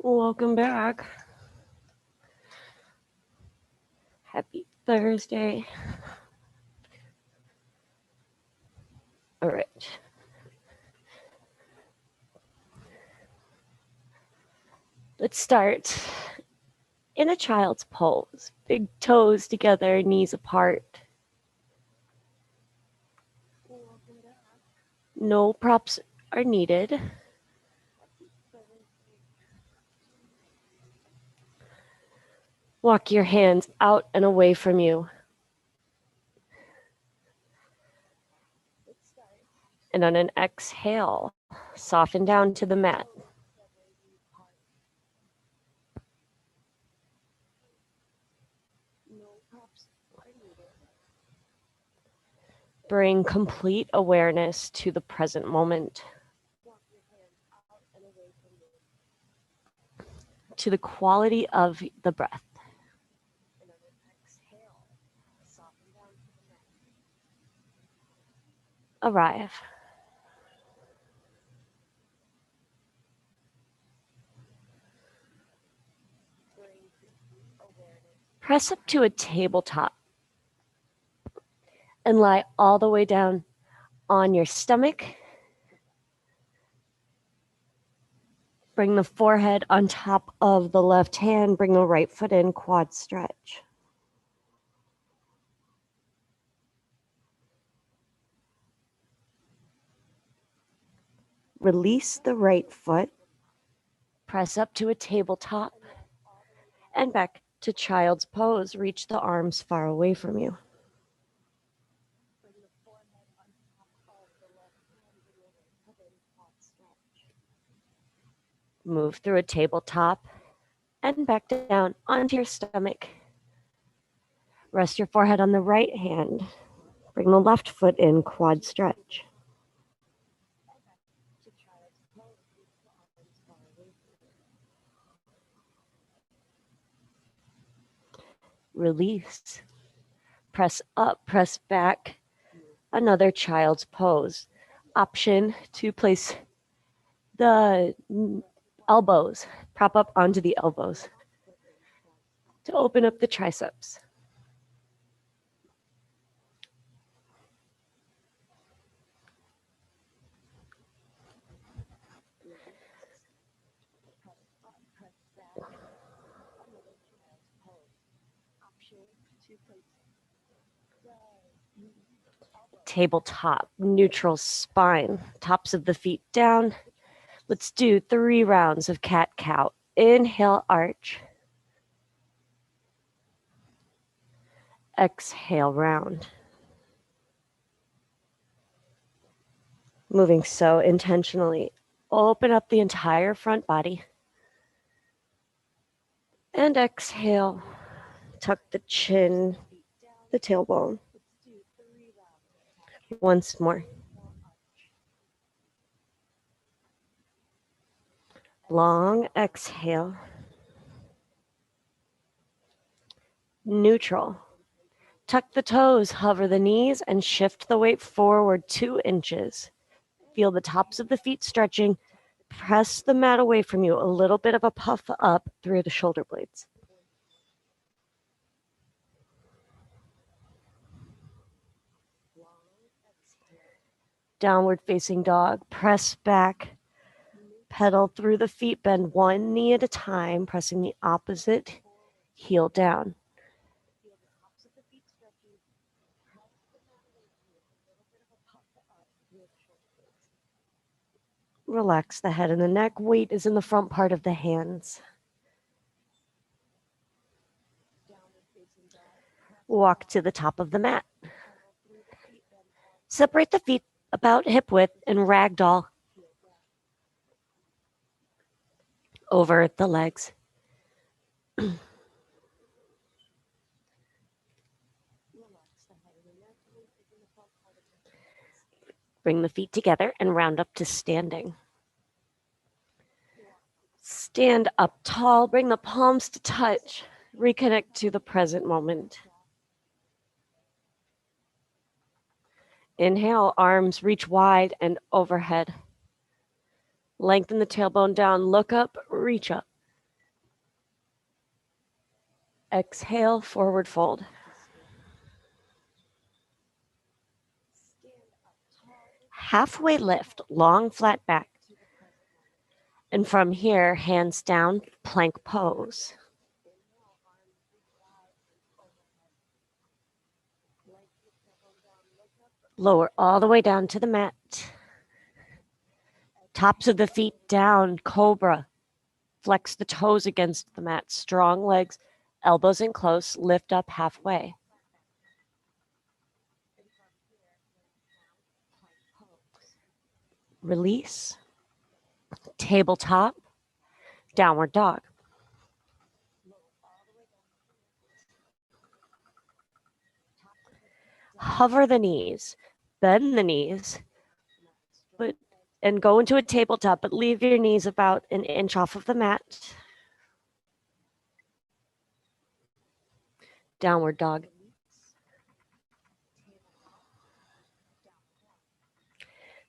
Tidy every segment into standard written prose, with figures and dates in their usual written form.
Welcome back. Happy Thursday. All right. Let's start in a child's pose. Big toes together, knees apart. No props are needed. Walk your hands out and away from you. And on an exhale, soften down to the mat. Bring complete awareness to the present moment, to the quality of the breath. Arrive. Press up to a tabletop and lie all the way down on your stomach. Bring the forehead on top of the left hand. Bring the right foot in, quad stretch. Release the right foot. Press up to a tabletop and back to child's pose. Reach the arms far away from you. Move through a tabletop and back down onto your stomach. Rest your forehead on the right hand. Bring the left foot in, quad stretch. Release. Press up, press back. Another child's pose. Option to place the elbows, prop up onto the elbows to open up the triceps. Tabletop, neutral spine, tops of the feet down. Let's do 3 rounds of cat-cow. Inhale, arch. Exhale, round. Moving so intentionally. Open up the entire front body. And exhale. Tuck the chin, the tailbone. Once more. Long exhale. Neutral. Tuck the toes, hover the knees, and shift the weight forward 2 inches. Feel the tops of the feet stretching. Press the mat away from you. A little bit of a puff up through the shoulder blades. Downward facing dog. Press back. Pedal through the feet. Bend 1 knee at a time, pressing the opposite heel down. Relax the head and the neck. Weight is in the front part of the hands. Walk to the top of the mat. Separate the feet about hip width and ragdoll over the legs. Bring the feet together and round up to standing. Stand up tall, bring the palms to touch. Reconnect to the present moment. Inhale, arms reach wide and overhead. Lengthen the tailbone down, look up, reach up. Exhale, forward fold. Halfway lift, long flat back. And from here, hands down, plank pose. Lower all the way down to the mat. Tops of the feet down, cobra. Flex the toes against the mat. Strong legs, elbows in close, lift up halfway. Release. Tabletop, downward dog. Hover the knees, bend the knees, and go into a tabletop, but leave your knees about an inch off of the mat. Downward dog.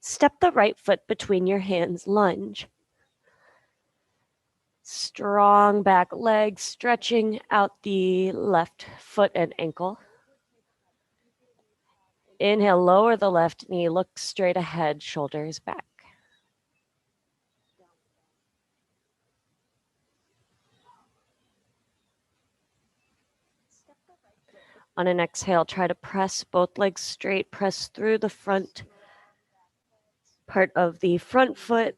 Step the right foot between your hands, lunge. Strong back leg, stretching out the left foot and ankle. Inhale, lower the left knee, look straight ahead, shoulders back. On an exhale, try to press both legs straight, press through the front part of the front foot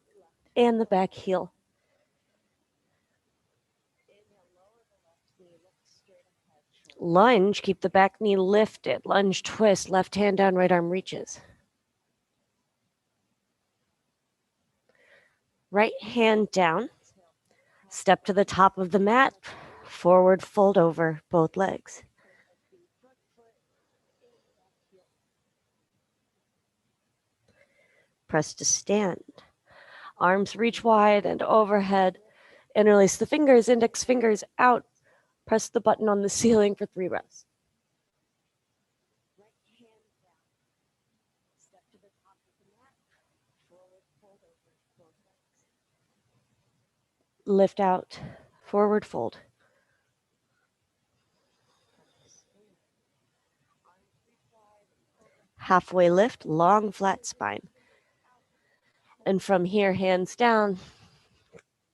and the back heel. Lunge, keep the back knee lifted. Lunge, twist, left hand down, right arm reaches. Right hand down. Step to the top of the mat. Forward fold over both legs. Press to stand. Arms reach wide and overhead. Interlace the fingers, index fingers out. Press the button on the ceiling for 3 reps. Lift out, forward fold. Halfway lift, long flat spine. And from here, hands down,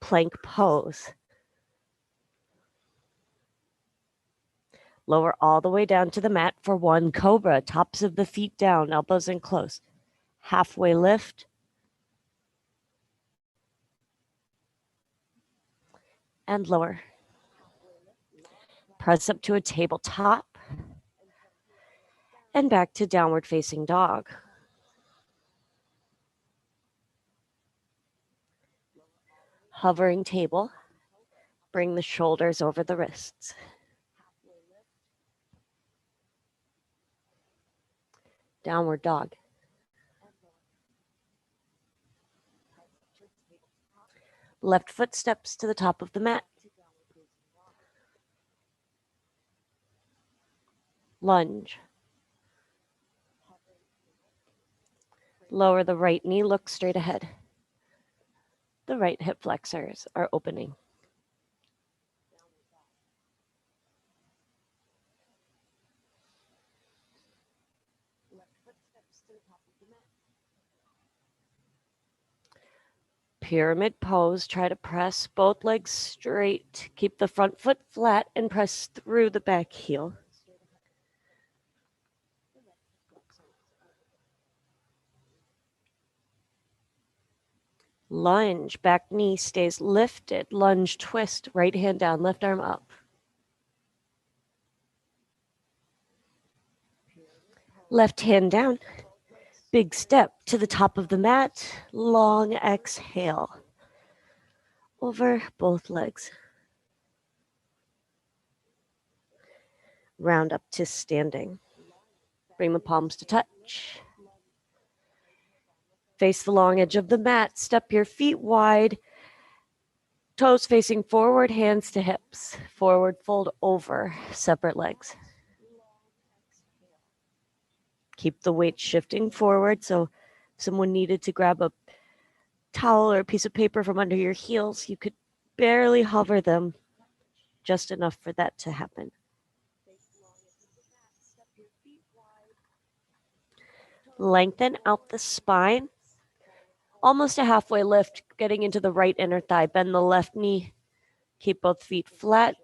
plank pose. Lower all the way down to the mat for 1 cobra. Tops of the feet down, elbows in close. Halfway lift. And lower. Press up to a tabletop. And back to downward facing dog. Hovering table. Bring the shoulders over the wrists. Downward dog. Left foot steps to the top of the mat. Lunge. Lower the right knee, look straight ahead. The right hip flexors are opening. Pyramid pose, try to press both legs straight. Keep the front foot flat and press through the back heel. Lunge, back knee stays lifted. Lunge, twist, right hand down, left arm up. Left hand down. Big step to the top of the mat. Long exhale over both legs. Round up to standing. Bring the palms to touch. Face the long edge of the mat. Step your feet wide. Toes facing forward, hands to hips. Forward fold over, separate legs. Keep the weight shifting forward. So if someone needed to grab a towel or a piece of paper from under your heels, you could barely hover them. just enough for that to happen. Lengthen out the spine. Almost a halfway lift, getting into the right inner thigh. Bend the left knee. Keep both feet flat.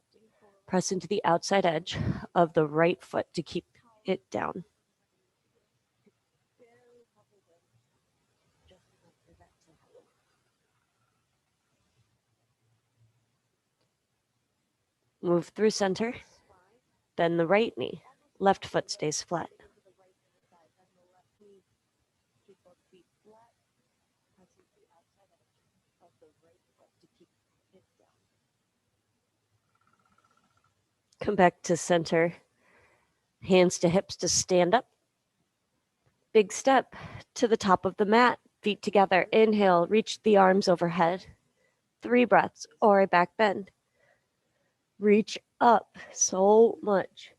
Press into the outside edge of the right foot to keep it down. Move through center. Bend the right knee. Left foot stays flat. Come back to center. Hands to hips to stand up. Big step to the top of the mat. Feet together. Inhale, reach the arms overhead. 3 breaths or a back bend. Reach up so much.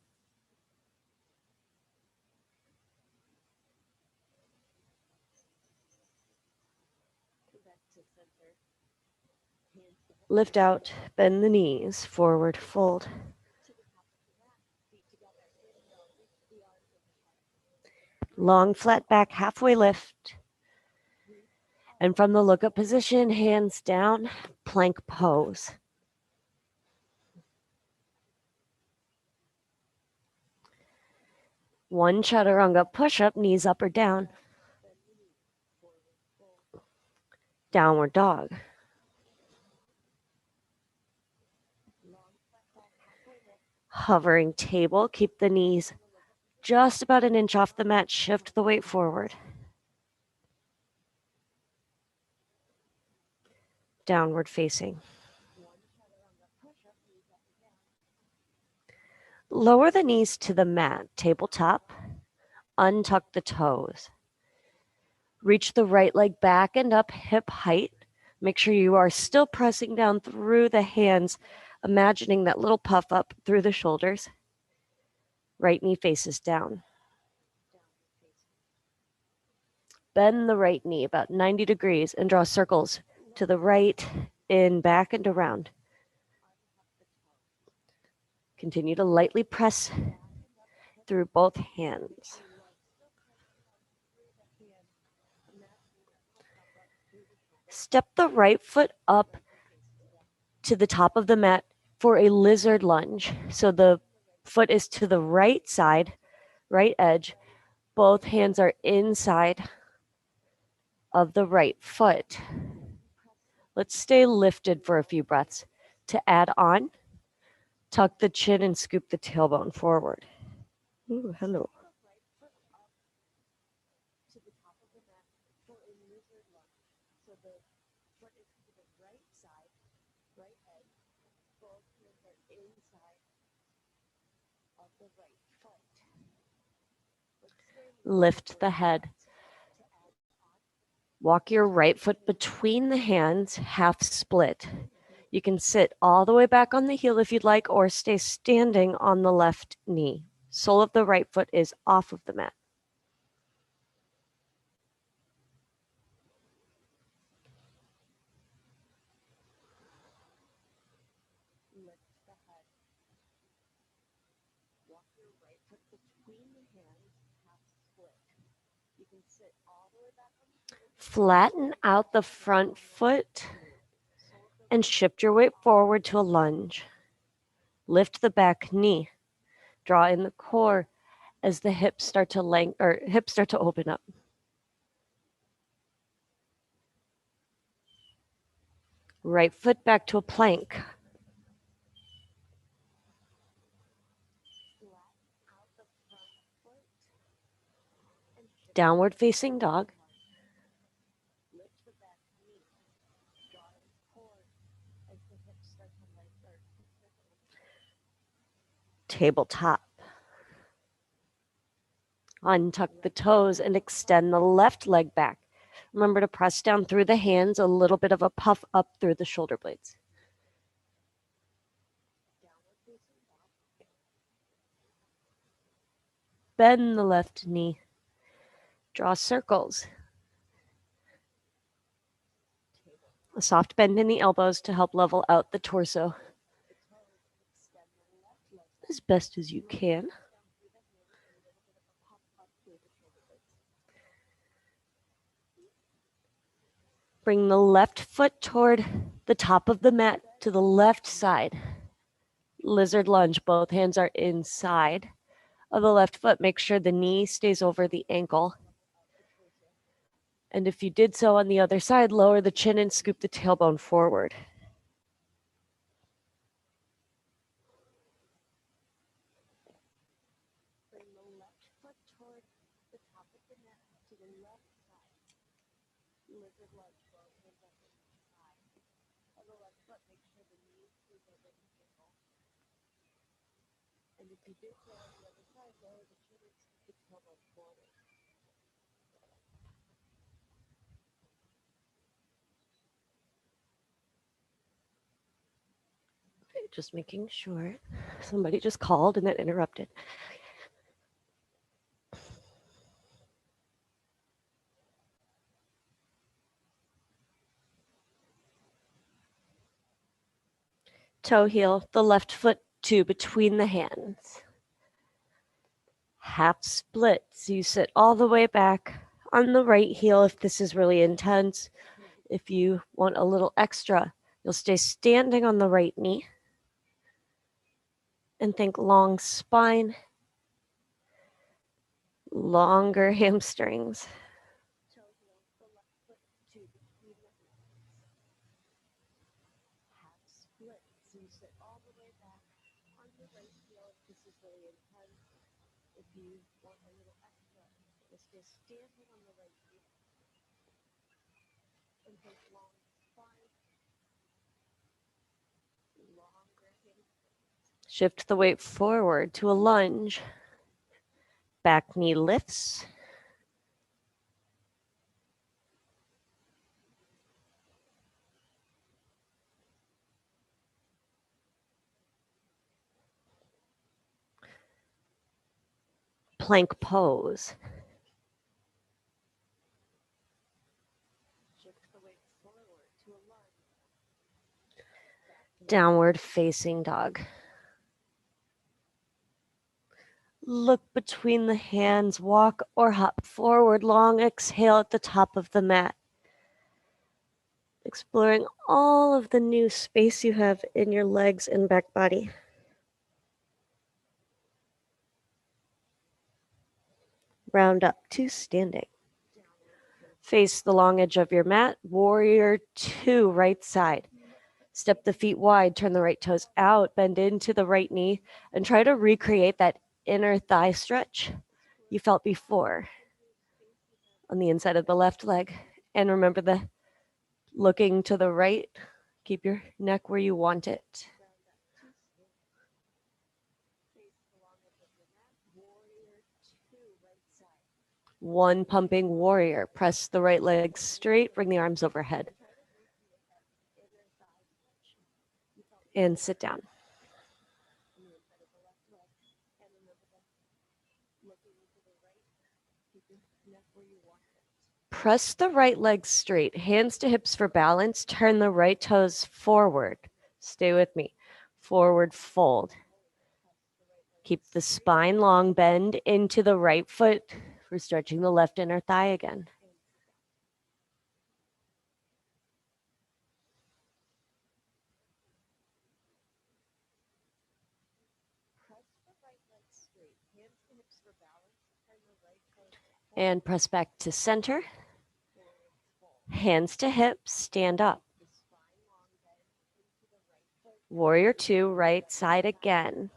Lift out, bend the knees, forward fold. Long flat back, halfway lift. And from the look up position, hands down, plank pose. One chaturanga push-up, knees up or down. Downward dog. Hovering table, keep the knees just about an inch off the mat, shift the weight forward. Downward facing. Lower the knees to the mat, tabletop. Untuck the toes. Reach the right leg back and up, hip height. Make sure you are still pressing down through the hands, imagining that little puff up through the shoulders. Right knee faces down. Bend the right knee about 90 degrees and draw circles to the right, in, back, and around. Continue to lightly press through both hands. Step the right foot up to the top of the mat for a lizard lunge. So the foot is to the right side, right edge. Both hands are inside of the right foot. Let's stay lifted for a few breaths. To add on, tuck the chin and scoop the tailbone forward. Ooh, hello. Lift the head. Walk your right foot between the hands, half split. You can sit all the way back on the heel if you'd like, or stay standing on the left knee. Sole of the right foot is off of the mat. Flatten out the front foot and shift your weight forward to a lunge. Lift the back knee. Draw in the core as the hips start to open up. Right foot back to a plank. Downward facing dog. Tabletop. Untuck the toes and extend the left leg back. Remember to press down through the hands, a little bit of a puff up through the shoulder blades. Bend the left knee. Draw circles. A soft bend in the elbows to help level out the torso. as best as you can. Bring the left foot toward the top of the mat to the left side. Lizard lunge, both hands are inside of the left foot. Make sure the knee stays over the ankle. And if you did so on the other side, lower the chin and scoop the tailbone forward. Bring the left foot toward the top of the mat to the left side. Lizard lunge, both hands are inside of the left foot. Make sure the knee stays over the ankle. And if you did so on the other side, lower the chin and scoop the tailbone forward. Okay, just making sure. Somebody just called and that interrupted. Toe heel, the left foot to between the hands. Half split, so you sit all the way back on the right heel if this is really intense. If you want a little extra, you'll stay standing on the right knee. And think long spine, longer hamstrings. Half split, so you sit all the way back on the right heel if this is really intense. If you want a little extra, you'll stay standing on the right knee. And think long spine, longer hamstrings. Shift the weight forward to a lunge. Back knee lifts. Plank pose. Shift the weight forward to a lunge. Downward facing dog. Look between the hands, walk or hop forward, long exhale at the top of the mat. Exploring all of the new space you have in your legs and back body. Round up to standing. Face the long edge of your mat, warrior two, right side. Step the feet wide, turn the right toes out, bend into the right knee, and try to recreate that inner thigh stretch you felt before on the inside of the left leg. And remember the looking to the right, keep your neck where you want it. One pumping warrior. Press the right leg straight, bring the arms overhead. And sit down. Press the right leg straight, hands to hips for balance. Turn the right toes forward. Stay with me. Forward fold. Keep the spine long, bend into the right foot for stretching the left inner thigh again. And press back to center. Hands to hips, stand up. Warrior two, right side again.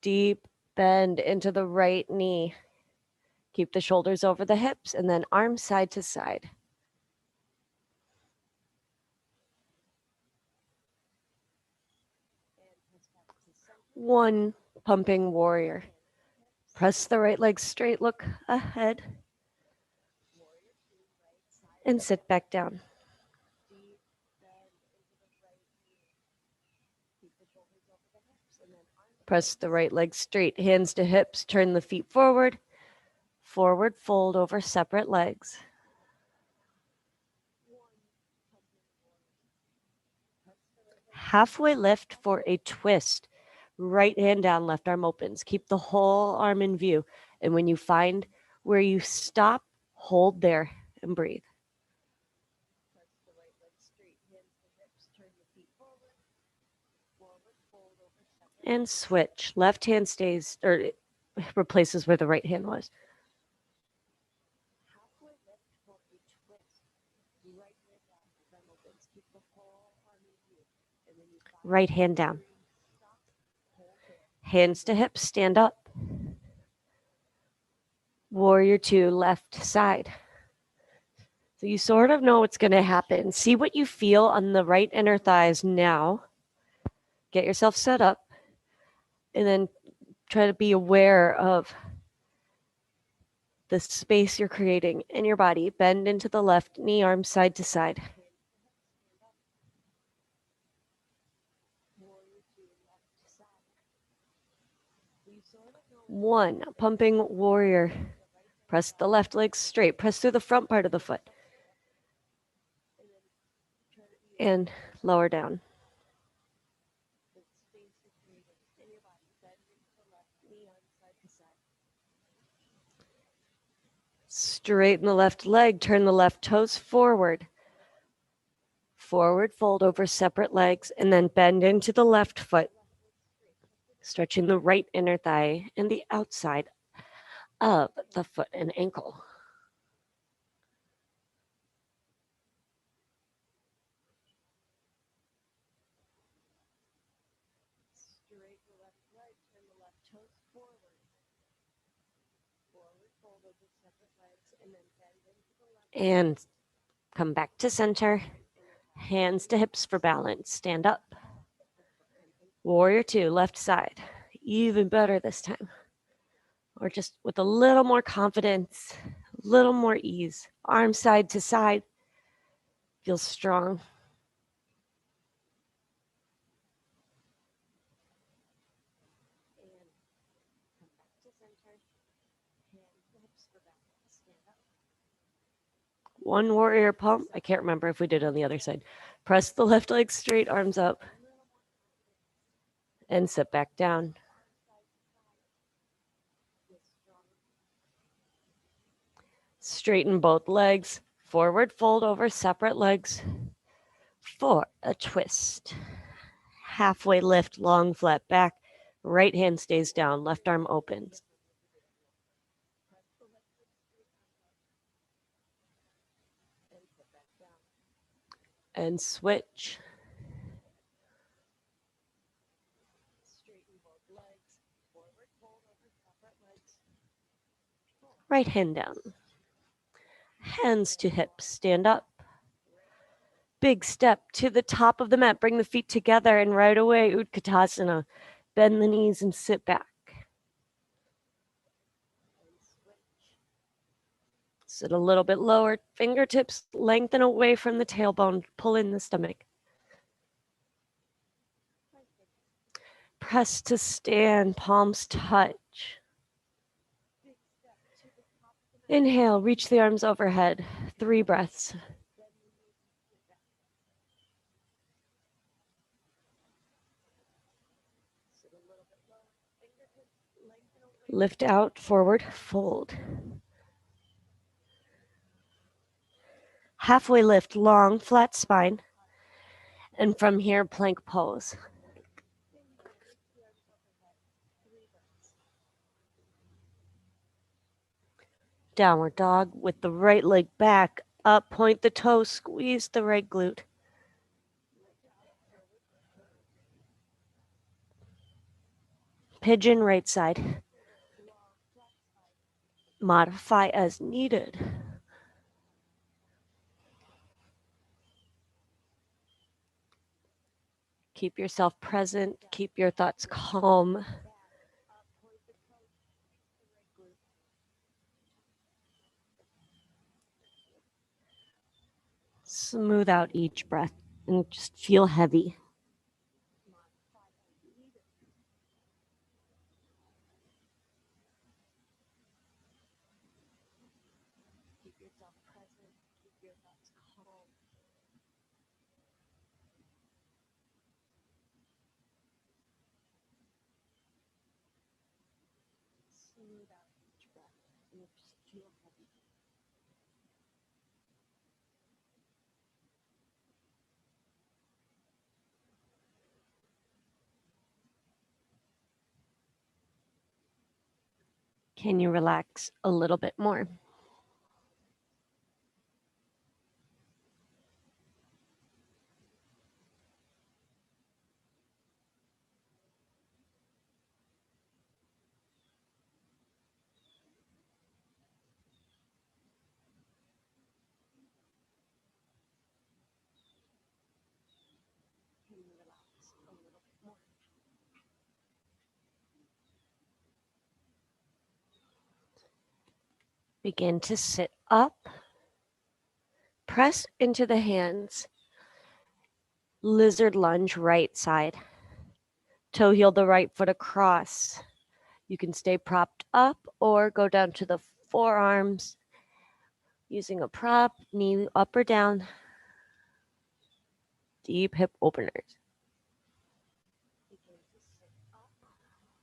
Deep bend into the right knee. Keep the shoulders over the hips and then arms side to side. One pumping warrior. Press the right leg straight, look ahead. And sit back down. Press the right leg straight, hands to hips, turn the feet forward. Forward fold over separate legs. Halfway lift for a twist. Right hand down, left arm opens. Keep the whole arm in view. And when you find where you stop, hold there and breathe. And switch. Left hand stays, or replaces where the right hand was. Right hand down. Hands to hips, stand up. Warrior two, left side. So you sort of know what's going to happen. See what you feel on the right inner thighs now. Get yourself set up. And then try to be aware of the space you're creating in your body. Bend into the left knee, arm side to side. One, pumping warrior. Press the left leg straight. Press through the front part of the foot. And lower down. Straighten the left leg. Turn the left toes forward. Forward fold over separate legs and then bend into the left foot. Stretching the right inner thigh and the outside of the foot and ankle. And come back to center. Hands to hips for balance. Stand up. Warrior two, left side. Even better this time. Or just with a little more confidence, a little more ease. Arm side to side. Feels strong. One warrior pump. I can't remember if we did on the other side. Press the left leg straight, arms up. And sit back down. Straighten both legs. Forward fold over separate legs. For a twist. Halfway lift, long flat back. Right hand stays down, left arm opens. And switch. Right hand down. Hands to hips, stand up. Big step to the top of the mat. Bring the feet together and right away, Utkatasana. Bend the knees and sit back. Sit a little bit lower. Fingertips lengthen away from the tailbone. Pull in the stomach. Press to stand, palms touch. Inhale, reach the arms overhead. 3 breaths. Lift out, forward, fold. Halfway lift, long, flat spine. And from here, plank pose. Downward dog with the right leg back up, point the toe, squeeze the right glute. Pigeon right side. Modify as needed. Keep yourself present, keep your thoughts calm. Smooth out each breath and just feel heavy. Keep yourself present, keep your thoughts calm. Can you relax a little bit more? Begin to sit up. Press into the hands. Lizard lunge, right side. Toe heel the right foot across. You can stay propped up or go down to the forearms using a prop, knee up or down. Deep hip openers. Begin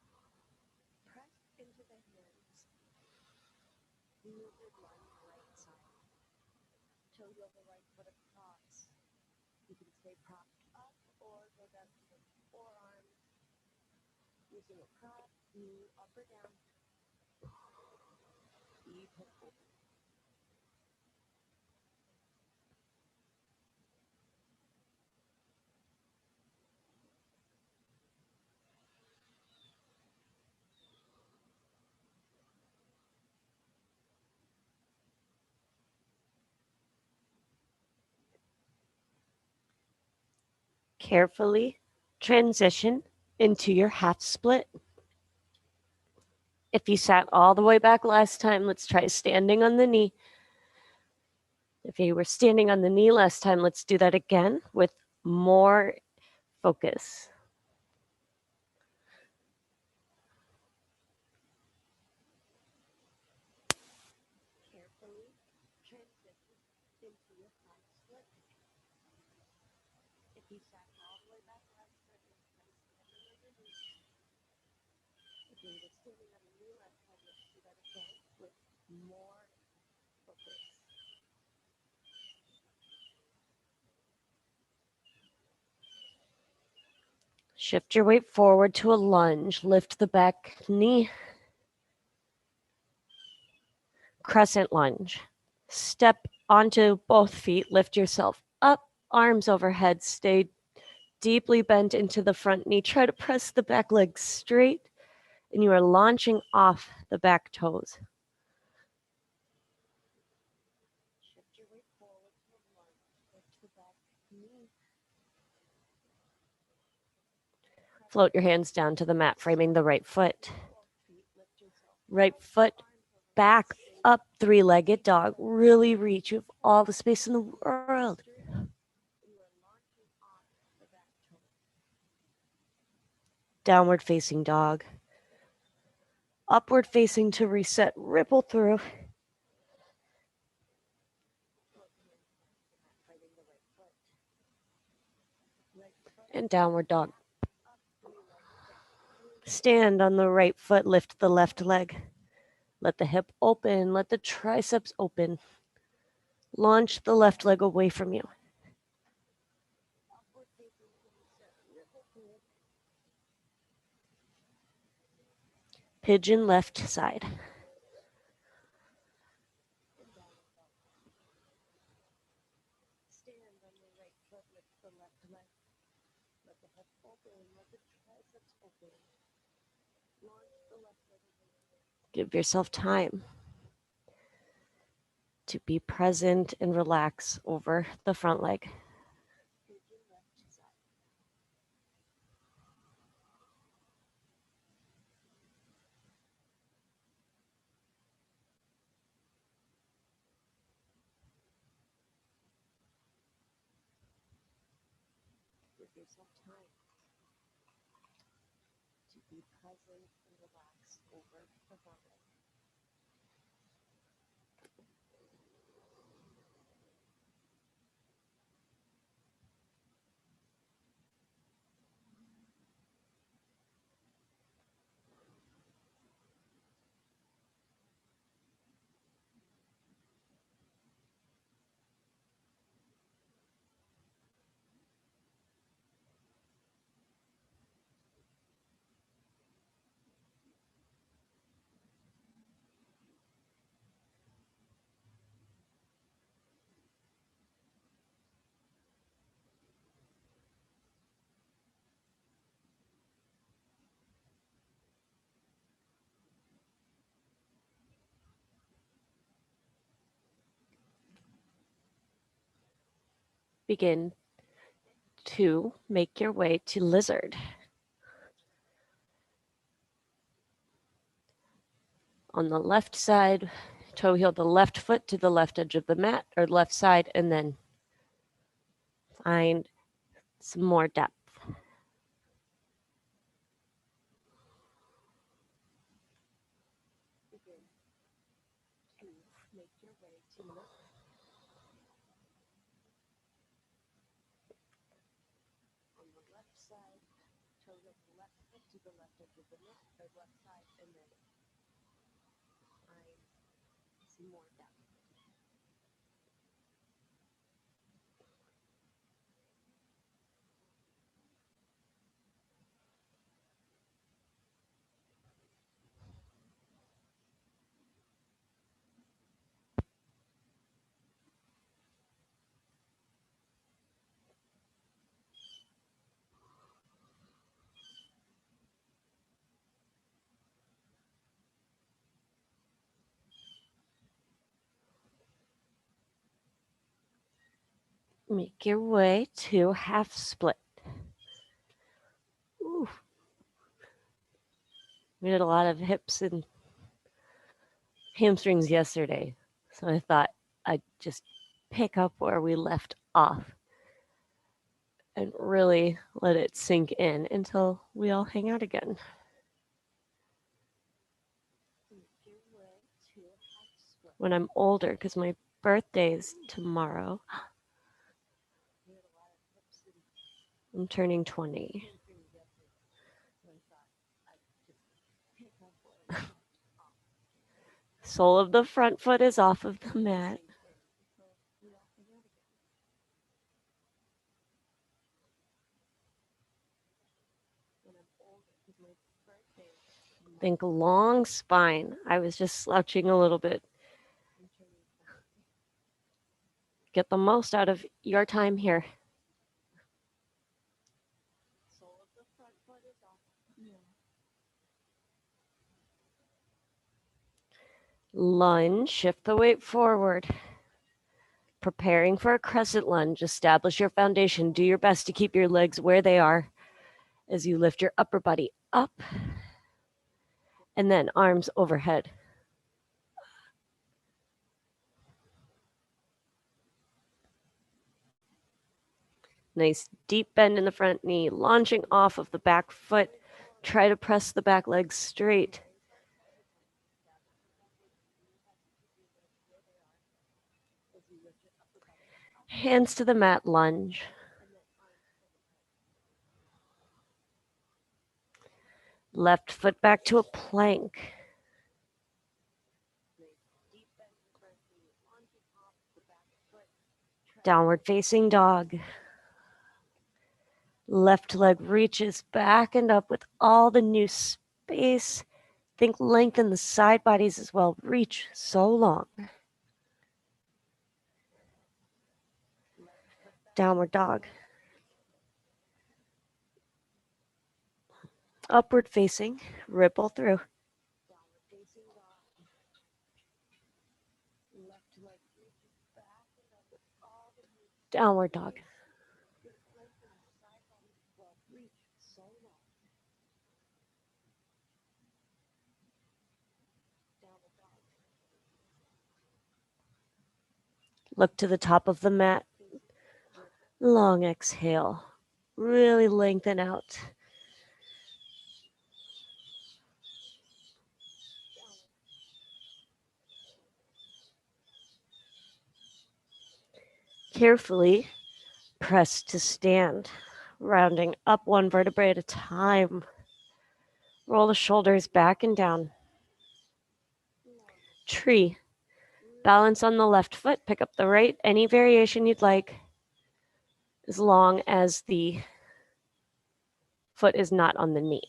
to sit up. Press into the hands. Lizard lunge, right side. Toe heel the right foot across. You can stay propped up or go down to the forearms using a prop, knee up or down. Deep hip open. Carefully transition into your half split. If you sat all the way back last time, let's try standing on the knee. If you were standing on the knee last time, let's do that again with more focus. Carefully transition into your half split. If you sat all the way back last time, let's try standing on the knee. If you were standing on the knee last time, let's do that again with more focus. Shift your weight forward to a lunge. Lift the back knee. Crescent lunge. Step onto both feet. Lift yourself up. Arms overhead. Stay deeply bent into the front knee. Try to press the back leg straight, and you are launching off the back toes. Shift your weight forward to a lunge. Lift the back knee. Float your hands down to the mat, framing the right foot. Right foot back up, three-legged dog. Really reach. You have all the space in the world. Downward facing dog. Upward facing to reset. Ripple through. And downward dog. Stand on the right foot, lift the left leg. Let the hip open, let the triceps open. Launch the left leg away from you. Pigeon left side. Stand on the right foot, lift the left leg. Let the hip open, let the triceps open. Launch the left leg away. Give yourself time to be present and relax over the front leg. Give yourself time to be present and relax over the front leg. begin to make your way to lizard. On the left side, toe heel the left foot to the left edge of the mat or left side, and then find some more depth. On the left side, toe heel the left foot to the left edge of the mat or left side, and then find some more depth. Make your way to half split. Ooh. We did a lot of hips and hamstrings yesterday, so I thought I'd just pick up where we left off and really let it sink in until we all hang out again. When I'm older, because my birthday's tomorrow, I'm turning 20. Sole of the front foot is off of the mat. Think long spine. I was just slouching a little bit. Get the most out of your time here. Lunge, shift the weight forward. Preparing for a crescent lunge, establish your foundation. Do your best to keep your legs where they are as you lift your upper body up and then arms overhead. Nice deep bend in the front knee, launching off of the back foot. Try to press the back leg straight. Hands to the mat, lunge. Left foot back to a plank. Downward facing dog. Left leg reaches back and up with all the new space. Think lengthen the side bodies as well. Reach so long. Downward dog. Upward facing, ripple through. Downward dog. Look to the top of the mat. Long exhale. Really lengthen out. Carefully press to stand, rounding up one vertebrae at a time. Roll the shoulders back and down. Tree. Balance on the left foot, pick up the right, any variation you'd like, as long as the foot is not on the knee.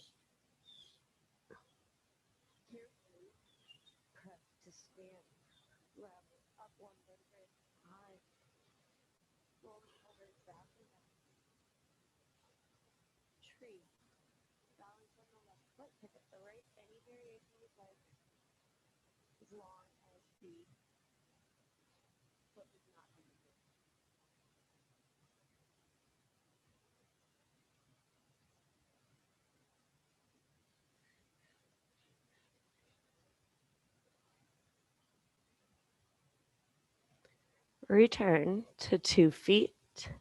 Return to 2 feet.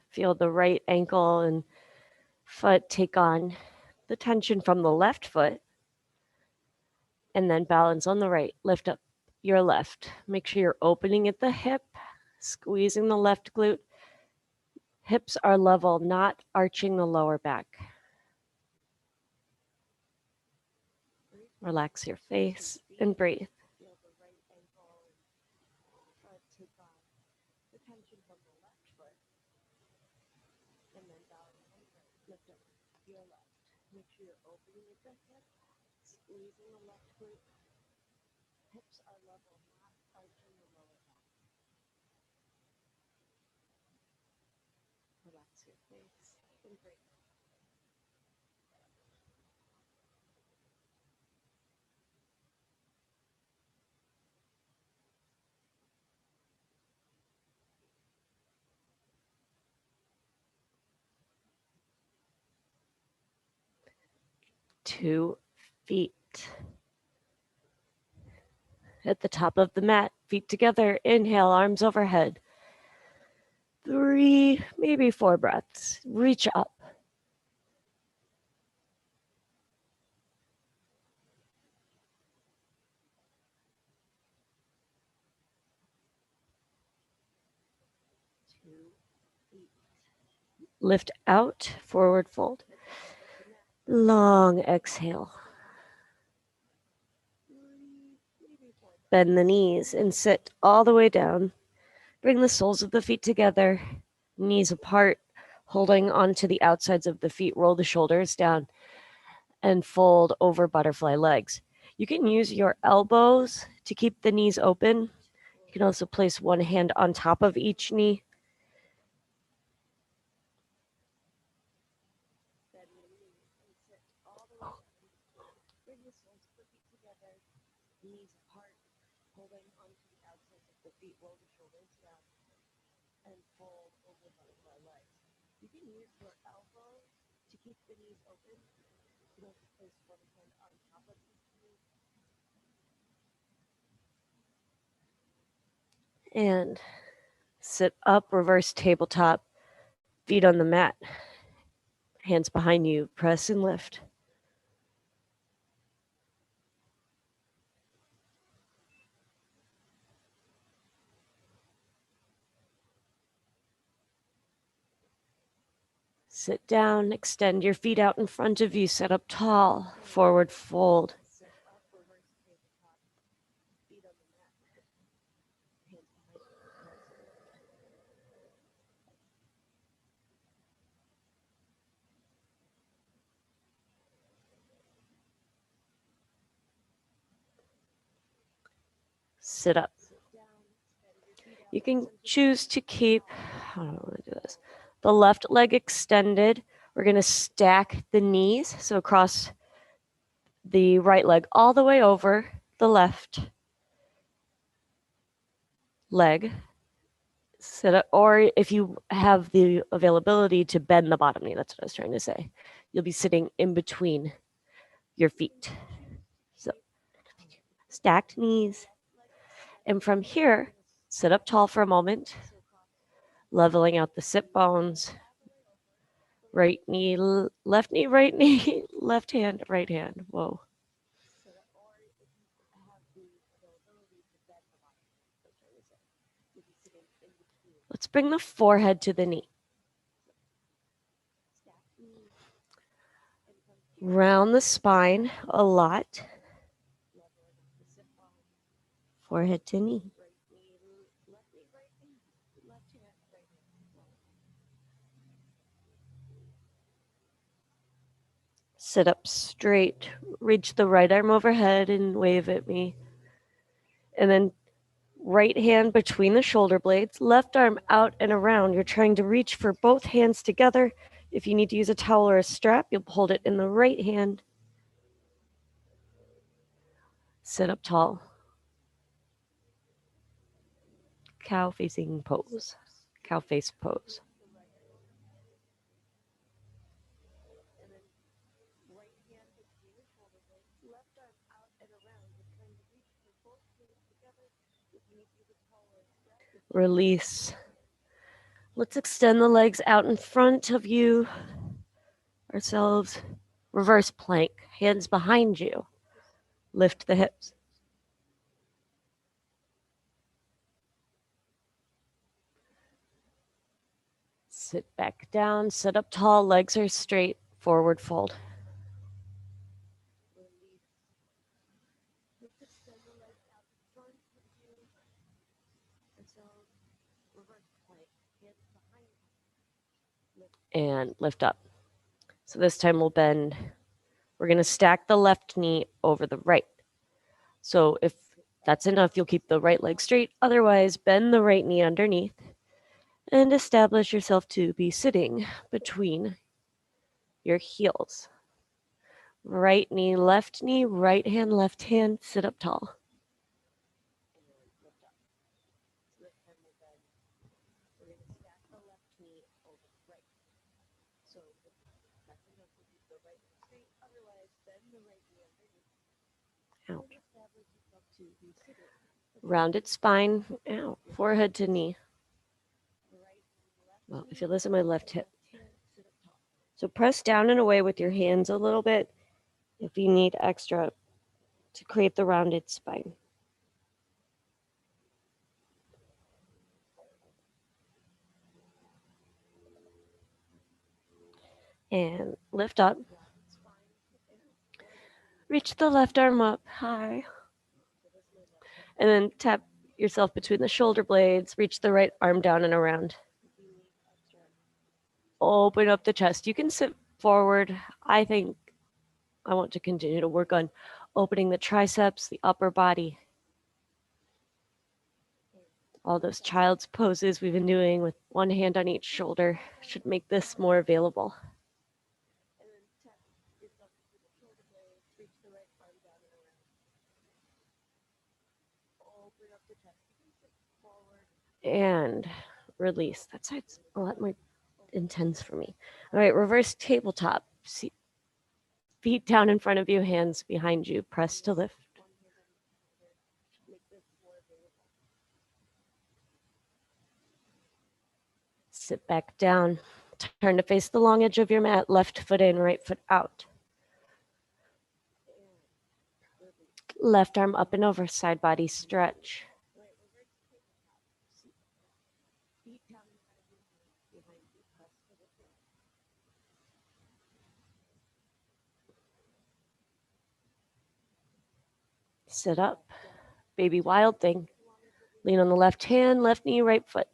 Feel the right ankle and foot take on the tension from the left foot. And then balance on the right. Lift up your left. Make sure you're opening at the hip, squeezing the left glute. Hips are level, not arching the lower back. Relax your face and breathe. Squeezing the left glute. Hips are level, not arching the lower back. Relax your face and breathe. Two feet. At the top of the mat, feet together. Inhale, arms overhead. 3, maybe 4 breaths. Reach up. Lift out, forward fold. Long exhale. Bend the knees and sit all the way down. Bring the soles of the feet together, knees apart, holding onto the outsides of the feet. Roll the shoulders down and fold over butterfly legs. You can use your elbows to keep the knees open. You can also place one hand on top of each knee. Bring the soles of the feet together, knees apart, holding onto the outsides of the feet. Roll the shoulders down and fold over butterfly legs. You can use your elbows to keep the knees open. You can also place one hand on top of each knee. And sit up, reverse tabletop, feet on the mat, hands behind you, press and lift. Sit down, extend your feet out in front of you, sit up tall, forward fold. Sit up. You can choose to keep, how do I want to do this? The left leg extended. We're going to stack the knees, so across the right leg all the way over the left leg. Sit up, or if you have the availability to bend the bottom knee, that's what I was trying to say. You'll be sitting in between your feet. So stacked knees. And from here, sit up tall for a moment, leveling out the sit bones. Right knee, left knee, right knee, left hand, right hand. Whoa. Let's bring the forehead to the knee. Round the spine a lot. Forehead to knee. Sit up straight. Reach the right arm overhead and wave at me. And then right hand between the shoulder blades, left arm out and around. You're trying to reach for both hands together. If you need to use a towel or a strap, you'll hold it in the right hand. Sit up tall. Cow facing pose. Cow face pose. Release Let's extend the legs out in front of you, ourselves. Reverse plank, hands behind you. Lift the hips. Sit back down, sit up tall, legs are straight, forward fold. And lift up. So this time we'll bend. We're going to stack the left knee over the right. So if that's enough, you'll keep the right leg straight. Otherwise, bend the right knee underneath and establish yourself to be sitting between your heels. Right knee, right hand, sit up tall. Out. Rounded spine, out, forehead to knee. Well, I feel this in my left hip. So press down and away with your hands a little bit if you need extra to create the rounded spine. And lift up. Reach the left arm up high. And then tap yourself between the shoulder blades. Reach the right arm down and around. Open up the chest. You can sit forward. I think I want to continue to work on opening the triceps, the upper body. All those child's poses we've been doing with one hand on each shoulder should make this more available. And release. That side's a lot more intense for me. All right, reverse tabletop. Feet down in front of you, hands behind you. Press to lift. Sit back down. Turn to face the long edge of your mat. Left foot in, right foot out. Left arm up and over, side body stretch. Sit up. Baby wild thing. Lean on the left hand, left knee, right foot.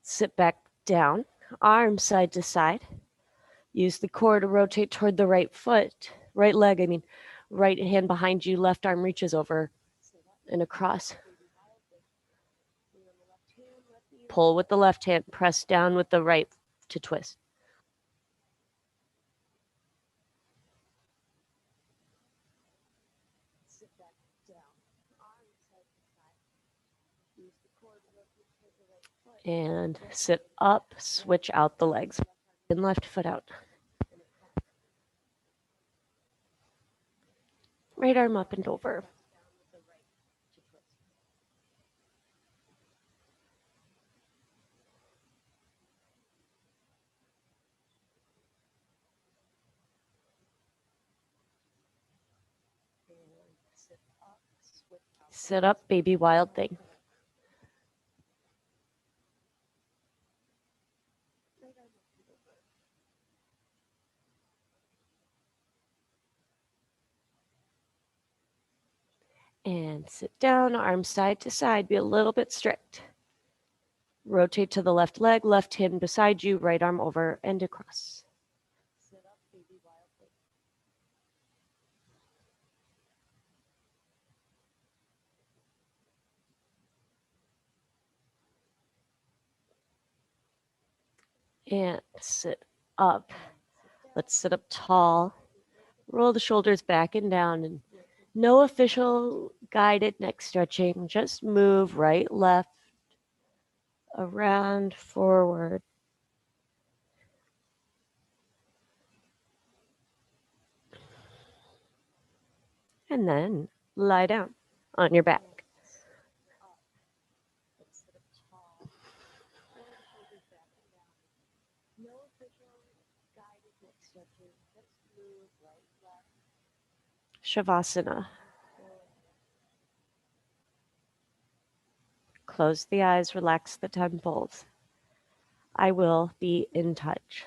Sit back down, arms side to side. Use the core to rotate toward the right foot, right leg, I mean. Right hand behind you, left arm reaches over and across. Pull with the left hand, press down with the right to twist. And sit up, switch out the legs, and left foot out. Right arm up and over. Sit up, baby wild thing. And sit down, arms side to side, be a little bit strict. Rotate to the left leg, left hand beside you, right arm over and across. And sit up. Let's sit up tall. Roll the shoulders back and down, and no official guided neck stretching. Just move right, left, around, forward. And then lie down on your back. Shavasana. Close the eyes, relax the temples. I will be in touch.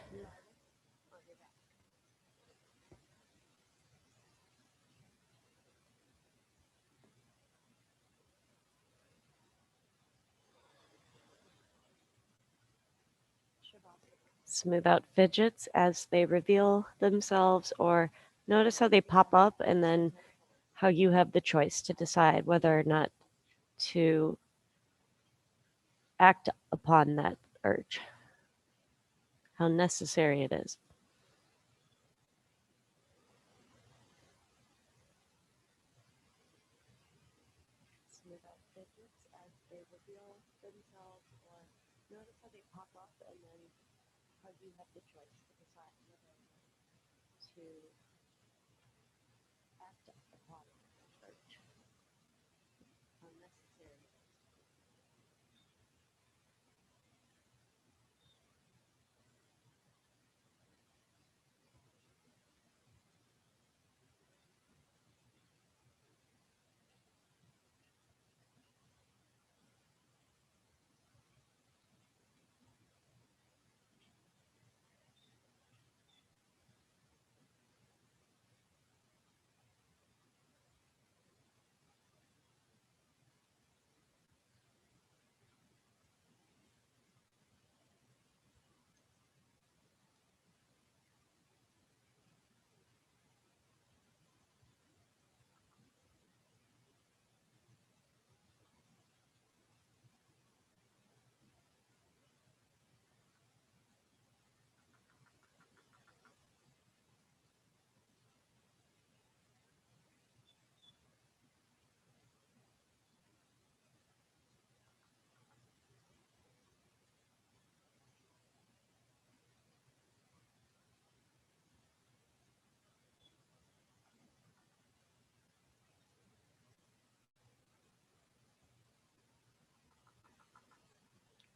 Smooth out fidgets as they reveal themselves, or notice how they pop up, and then how you have the choice to decide whether or not to act upon that urge, how necessary it is. Smooth out fidgets as they reveal themselves, or notice how they pop up, and then how you have the choice to decide whether or not to act upon that urge, how necessary it is.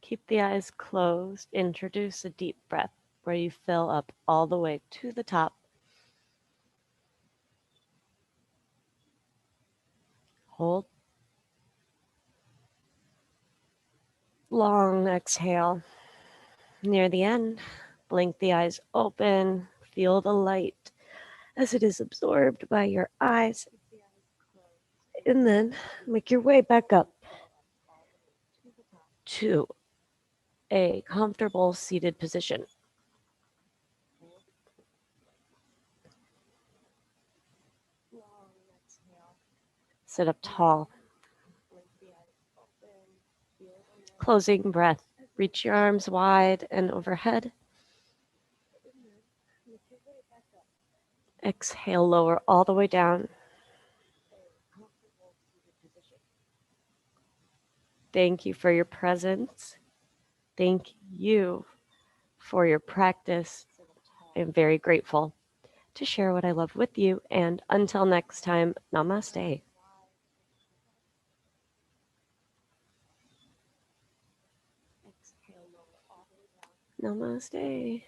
Keep the eyes closed. Introduce a deep breath where you fill up all the way to the top. Hold. Long exhale. Near the end, blink the eyes open. Feel the light as it is absorbed by your eyes. And then make your way back up to a comfortable seated position. Sit up tall. Closing breath. Reach your arms wide and overhead. Exhale, lower all the way down. Thank you for your presence. Thank you for your practice. I'm very grateful to share what I love with you. And until next time, namaste. Namaste.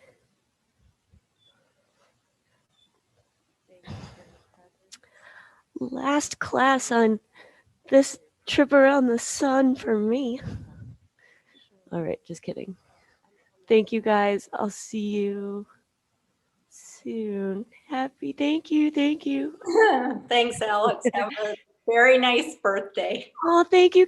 Last class on this trip around the sun for me. All right, just kidding. Thank you guys. I'll see you soon. Happy. Thank you. Thank you. Thanks, Alex. Have a very nice birthday. Oh, thank you.